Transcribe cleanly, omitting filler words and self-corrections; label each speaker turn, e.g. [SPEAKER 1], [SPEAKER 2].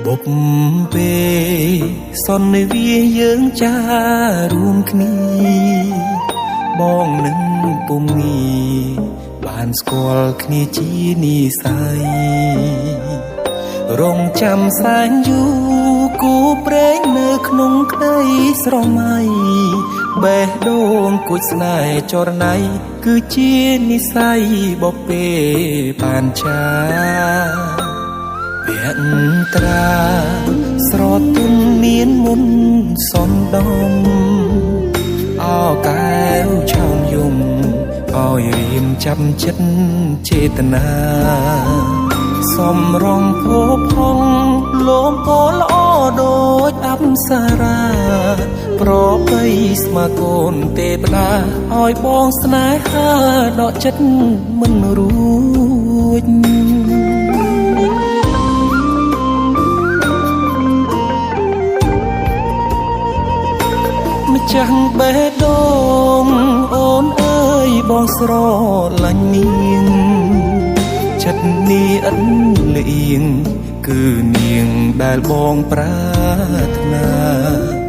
[SPEAKER 1] បុព្វេសន្វាយើងចារួមគ្នាបងនឹងពុំងាបានស្គាល់គ្នាជានិស័យរងចាំសែនយូរគូព្រេងនៅក្នុងក្តីស្រមៃបេះដូងគួចស្នេហ៍ចរណៃគឺជានិស័យបពេបានចាភក្ត្រាស្រទន់មានមុនសំដំអោកែវឆោមយំឲ្យរៀមចាប់ចិត្តចេតនាសំរងភពហងលោមពោល្អដូចអប្សរាប្របីស្មាកូនទេវតាឲ្យបងស្នេហាដកចិត្តមិនរួចម្ចាស់បេះដូងអូនអើយបងស្រឡាញ់នាងចិត្តនេះឥតលៀងគឺនាងដែលបងប្រាថ្នា